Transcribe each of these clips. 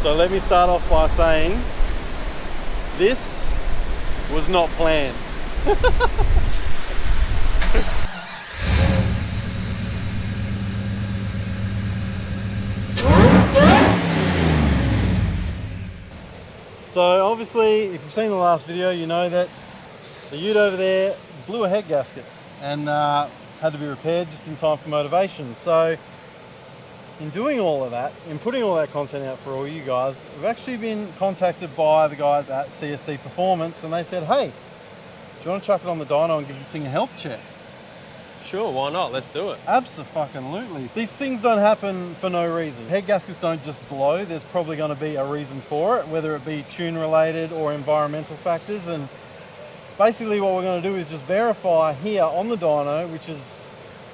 So let me start off by saying this was not planned. So obviously, if you've seen the last video, you know that the ute over there blew a head gasket and had to be repaired just in time for motivation. So in doing all of that, in putting all that content out for all you guys, we've actually been contacted by the guys at CSC Performance, and they said, hey, do you want to chuck it on the dyno and give this thing a health check? Sure, why not? Let's do it. Abso-fucking-lutely. These things don't happen for no reason. Head gaskets don't just blow. There's probably going to be a reason for it, whether it be tune related or environmental factors. And basically what we're going to do is just verify here on the dyno, which is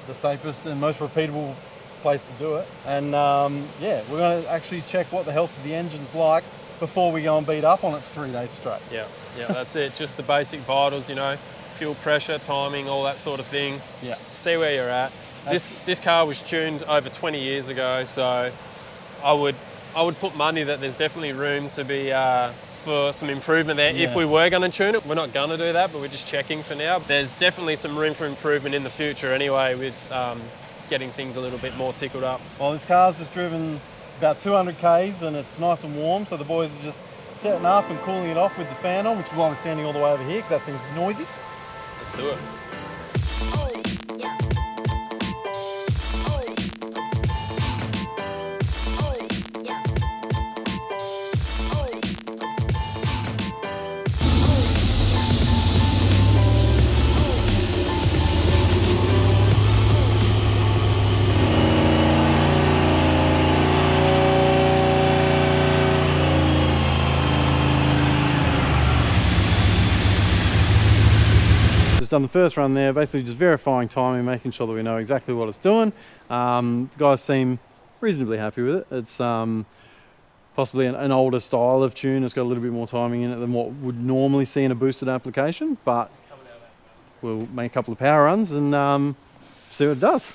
the safest and most repeatable place to do it. And yeah, we're going to actually check what the health of the engine's like before we go and beat up on it for 3 days straight. Yeah, that's it. Just the basic vitals, you know, fuel pressure, timing, all that sort of thing. Yeah. See where you're at. This car was tuned over 20 years ago, so I would put money that there's definitely room to be for some improvement there. Yeah. If we were going to tune it, we're not going to do that, but we're just checking for now. There's definitely some room for improvement in the future anyway, with getting things a little bit more tickled up. Well, this car's just driven about 200 Ks and it's nice and warm, so the boys are just setting up and cooling it off with the fan on, which is why we're standing all the way over here, because that thing's noisy. Let's do it. Done the first run there, basically just verifying timing, making sure that we know exactly what it's doing. The guys seem reasonably happy with it. It's possibly an older style of tune. It's got a little bit more timing in it than what would normally see in a boosted application, but we'll make a couple of power runs and see what it does.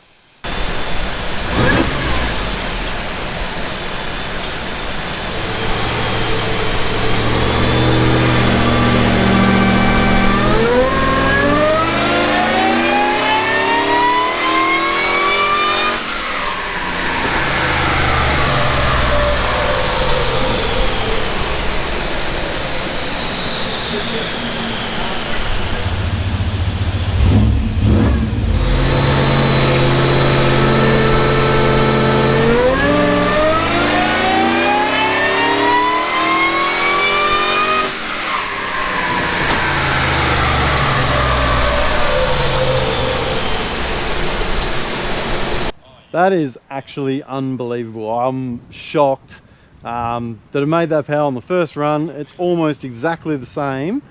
That is actually unbelievable. I'm shocked that it made that power on the first run. It's almost exactly the same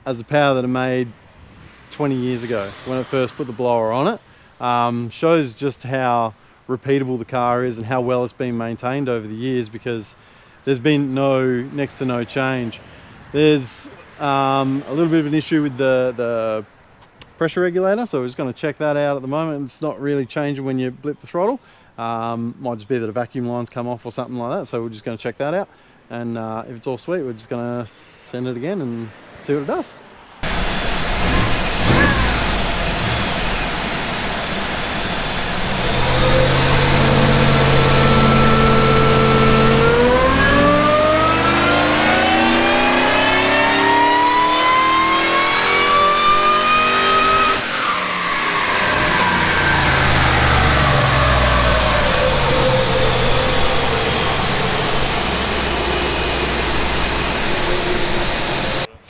as the power that it made 20 years ago when it first put the blower on it. Shows just how repeatable the car is and how well it's been maintained over the years, because there's been next to no change. There's a little bit of an issue with the pressure regulator, so we're just going to check that out at the moment. It's not really changing when you blip the throttle. Might just be that a vacuum line's come off or something like that, so we're just going to check that out, and if it's all sweet, we're just going to send it again and see what it does.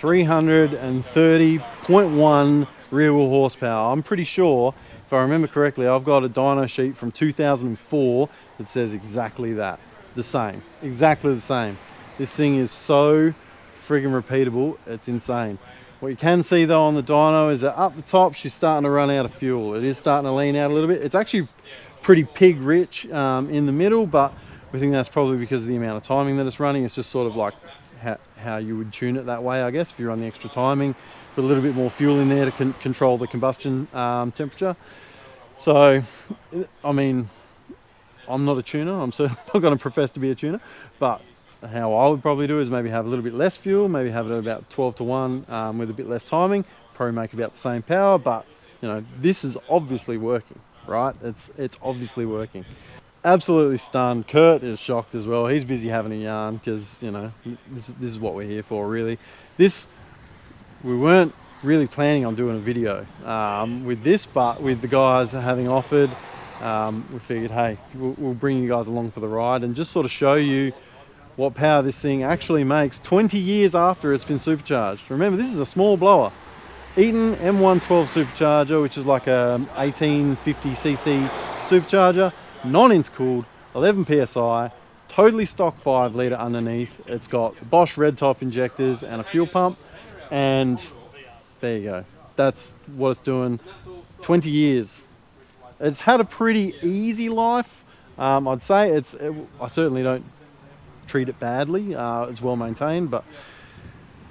330.1 rear wheel horsepower. I'm pretty sure, if I remember correctly, I've got a dyno sheet from 2004 that says exactly that. The same, exactly the same. This thing is so friggin' repeatable, it's insane. What you can see though on the dyno is that up the top, she's starting to run out of fuel. It is starting to lean out a little bit. It's actually pretty pig rich in the middle, but we think that's probably because of the amount of timing that it's running. It's just sort of like how you would tune it that way, I guess, if you run the extra timing, put a little bit more fuel in there to control the combustion temperature. So, I mean, I'm not a tuner. I'm certainly not going to profess to be a tuner, but how I would probably do is maybe have a little bit less fuel, maybe have it at about 12 to 1 with a bit less timing, probably make about the same power, but you know, this is obviously working, right? It's obviously working. Absolutely stunned. Kurt is shocked as well. He's busy having a yarn because, you know, this is what we're here for, really. We weren't really planning on doing a video with this, but with the guys having offered, we figured, hey, we'll bring you guys along for the ride and just sort of show you what power this thing actually makes 20 years after it's been supercharged. Remember, this is a small blower. Eaton M112 supercharger, which is like a 1850cc supercharger, non-intercooled, 11 PSI, totally stock 5 litre underneath. It's got Bosch red top injectors and a fuel pump, and there you go. That's what it's doing. 20 years. It's had a pretty easy life. I'd say I certainly don't treat it badly. It's well maintained, but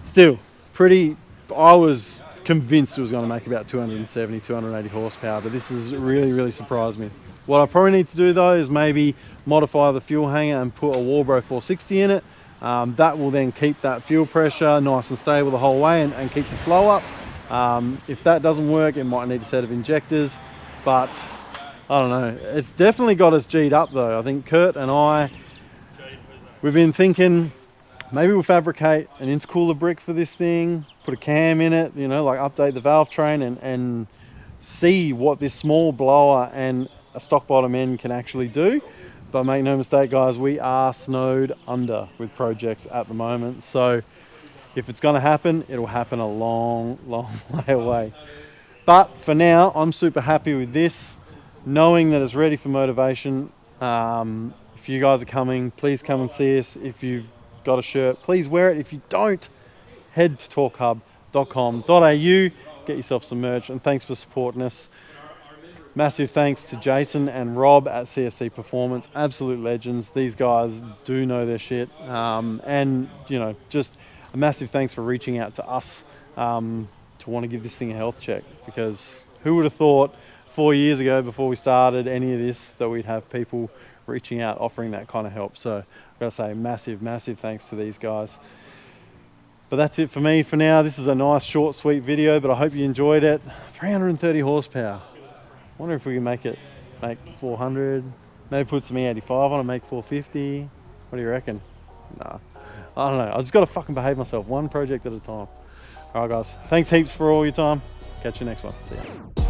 still I was convinced it was going to make about 270, 280 horsepower, but this has really surprised me. What I probably need to do though is maybe modify the fuel hanger and put a Warbro 460 in it. That will then keep that fuel pressure nice and stable the whole way and keep the flow up. If that doesn't work, it might need a set of injectors, but I don't know. It's definitely got us G'd up though. I think Kurt and we've been thinking maybe we'll fabricate an intercooler brick for this thing, put a cam in it, you know, like update the valve train and see what this small blower and a stock bottom end can actually do. But make no mistake, guys, we are snowed under with projects at the moment. So if it's going to happen, it'll happen a long way away. But for now, I'm super happy with this, knowing that it's ready for motivation. If you guys are coming, please come and see us. If you've got a shirt, please wear it. If you don't, head to talkhub.com.au, get yourself some merch, and thanks for supporting us. Massive thanks to Jason and Rob at CSC Performance, absolute legends. These guys do know their shit, and you know, just a massive thanks for reaching out to us to want to give this thing a health check, because who would have thought 4 years ago, before we started any of this, that we'd have people reaching out offering that kind of help. So I've got to say massive thanks to these guys. But that's it for me for now. This is a nice short sweet video, but I hope you enjoyed it. 330 horsepower. I wonder if we can make 400, maybe put some E85 on it, make 450. What do you reckon? Nah, I don't know. I just got to fucking behave myself, one project at a time. All right, guys. Thanks heaps for all your time. Catch you next one. See ya.